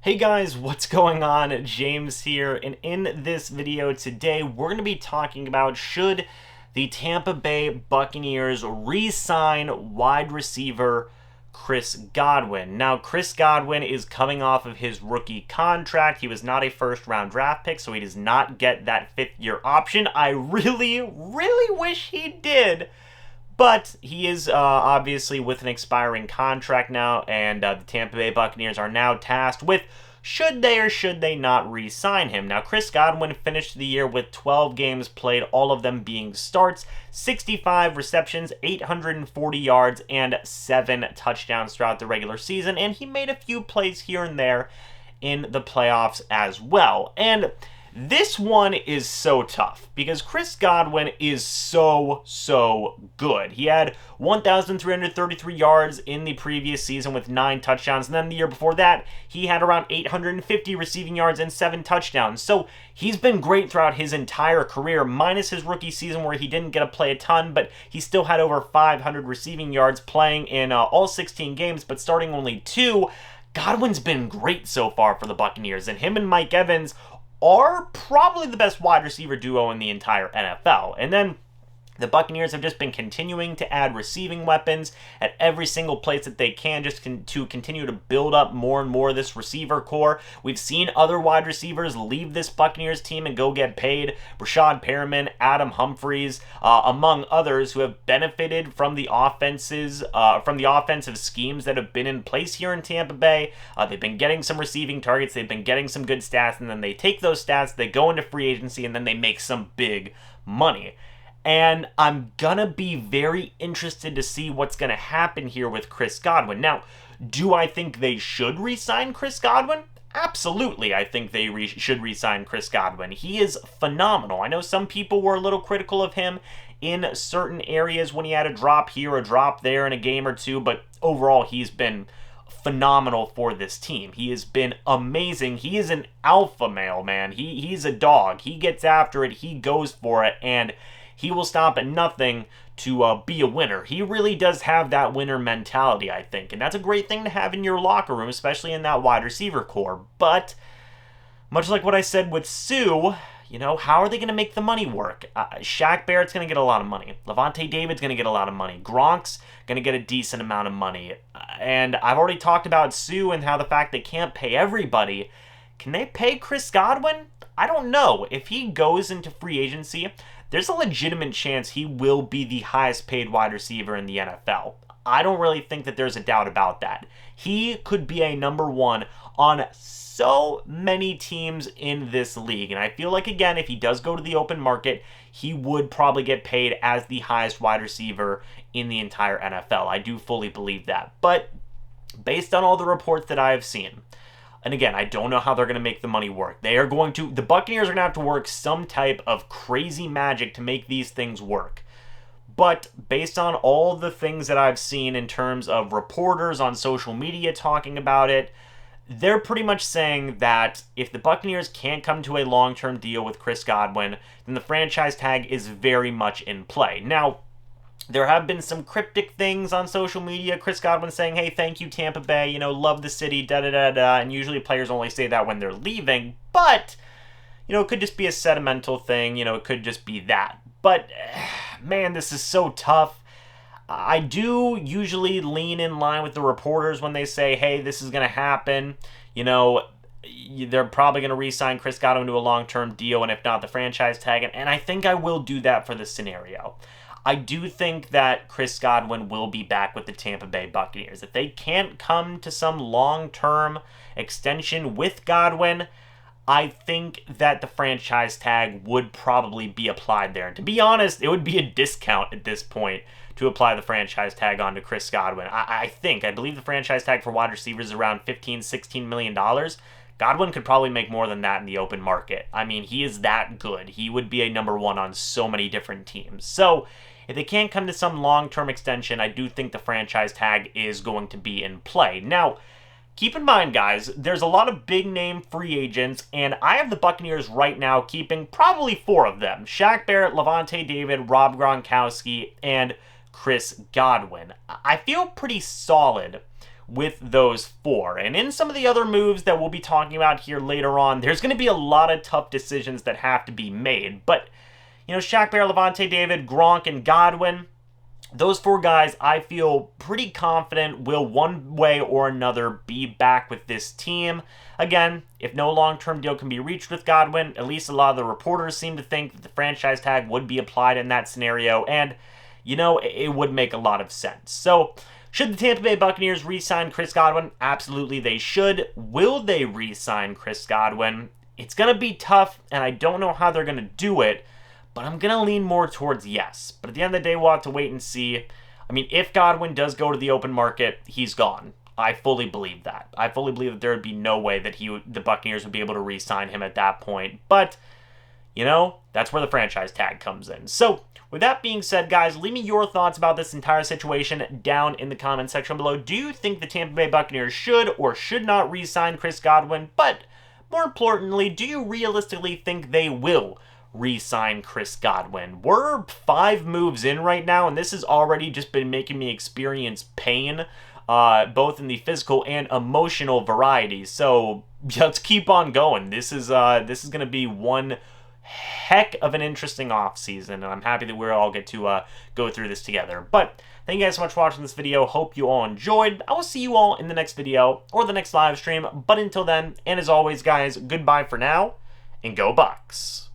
Hey guys, what's going on? James here, and in this video today, we're going to be talking about should the Tampa Bay Buccaneers re-sign wide receiver Chris Godwin. Now, Chris Godwin is coming off of his rookie contract. He was not a first-round draft pick, so he does not get that fifth-year option. I really wish he did. But he is obviously with an expiring contract now, and the Tampa Bay Buccaneers are now tasked with should they or should they not re-sign him. Now, Chris Godwin finished the year with 12 games played, all of them being starts, 65 receptions, 840 yards, and 7 touchdowns throughout the regular season, and he made a few plays here and there in the playoffs as well. And this one is so tough because Chris Godwin is so good. He had 1,333 yards in the previous season with 9 touchdowns, and then the year before that, he had around 850 receiving yards and 7 touchdowns. So he's been great throughout his entire career, minus his rookie season where he didn't get to play a ton, but he still had over 500 receiving yards playing in all 16 games, but starting only 2. Godwin's been great so far for the Buccaneers, and him and Mike Evans are probably the best wide receiver duo in the entire NFL. And then the Buccaneers have just been continuing to add receiving weapons at every single place that they can just to continue to build up more and more of this receiver core. We've seen other wide receivers leave this Buccaneers team and go get paid. Rashad Perriman, Adam Humphries, among others who have benefited from the offensive schemes that have been in place here in Tampa Bay. They've been getting some receiving targets. They've been getting some good stats, and then they take those stats, they go into free agency, and then they make some big money. And I'm going to be very interested to see what's going to happen here with Chris Godwin. Now, do I think they should re-sign Chris Godwin? Absolutely, I think they should re-sign Chris Godwin. He is phenomenal. I know some people were a little critical of him in certain areas when he had a drop here, a drop there in a game or two, but overall he's been phenomenal for this team. He has been amazing. He is an alpha male, man. He's a dog. He gets after it. He goes for it, and he will stop at nothing to be a winner. He really does have that winner mentality, I think. And that's a great thing to have in your locker room, especially in that wide receiver core. But, much like what I said with Sue, how are they going to make the money work? Shaq Barrett's going to get a lot of money. Lavonte David's going to get a lot of money. Gronk's going to get a decent amount of money. And I've already talked about Sue and how the fact they can't pay everybody. Can they pay Chris Godwin? I don't know. If he goes into free agency, there's a legitimate chance he will be the highest paid wide receiver in the NFL. I don't really think that there's a doubt about that. He could be a number one on so many teams in this league. And I feel like, again, if he does go to the open market, he would probably get paid as the highest wide receiver in the entire NFL. I do fully believe that. But based on all the reports that I have seen, and again, I don't know how they're going to make the money work. The Buccaneers are going to have to work some type of crazy magic to make these things work. But based on all the things that I've seen in terms of reporters on social media talking about it, they're pretty much saying that if the Buccaneers can't come to a long-term deal with Chris Godwin, then the franchise tag is very much in play. Now, there have been some cryptic things on social media. Chris Godwin saying, hey, thank you, Tampa Bay, love the city, da-da-da-da, and usually players only say that when they're leaving, but, it could just be a sentimental thing, it could just be that. But, man, this is so tough. I do usually lean in line with the reporters when they say, hey, this is going to happen, they're probably going to re-sign Chris Godwin to a long-term deal, and if not, the franchise tag, and I think I will do that for this scenario. I do think that Chris Godwin will be back with the Tampa Bay Buccaneers. If they can't come to some long-term extension with Godwin, I think that the franchise tag would probably be applied there. And to be honest, it would be a discount at this point to apply the franchise tag onto Chris Godwin. I believe the franchise tag for wide receivers is around $15-16 million. Godwin could probably make more than that in the open market. I mean, he is that good. He would be a number one on so many different teams. So, if they can't come to some long-term extension, I do think the franchise tag is going to be in play. Now, keep in mind, guys, there's a lot of big-name free agents, and I have the Buccaneers right now keeping probably 4 of them. Shaq Barrett, Lavonte David, Rob Gronkowski, and Chris Godwin. I feel pretty solid with those 4. And in some of the other moves that we'll be talking about here later on, there's going to be a lot of tough decisions that have to be made. But, you know, Shaq, Barrett, Levante David, Gronk, and Godwin, those 4 guys I feel pretty confident will one way or another be back with this team. Again, if no long-term deal can be reached with Godwin, at least a lot of the reporters seem to think that the franchise tag would be applied in that scenario, and, you know, it would make a lot of sense. So, should the Tampa Bay Buccaneers re-sign Chris Godwin? Absolutely they should. Will they re-sign Chris Godwin? It's going to be tough, and I don't know how they're going to do it, but I'm going to lean more towards yes. But at the end of the day, we'll have to wait and see. I mean, if Godwin does go to the open market, he's gone. I fully believe that. I fully believe that there would be no way that the Buccaneers would be able to re-sign him at that point. But, you know, that's where the franchise tag comes in. So, with that being said, guys, leave me your thoughts about this entire situation down in the comment section below. Do you think the Tampa Bay Buccaneers should or should not re-sign Chris Godwin? But, more importantly, do you realistically think they will re-sign Chris Godwin? We're 5 moves in right now, and this has already just been making me experience pain, both in the physical and emotional varieties. So, let's keep on going. This is going to be one heck of an interesting offseason, and I'm happy that we all get to go through this together. But thank you guys so much for watching this video. Hope you all enjoyed. I will see you all in the next video or the next live stream. But until then, and as always, guys, goodbye for now, and go Bucs.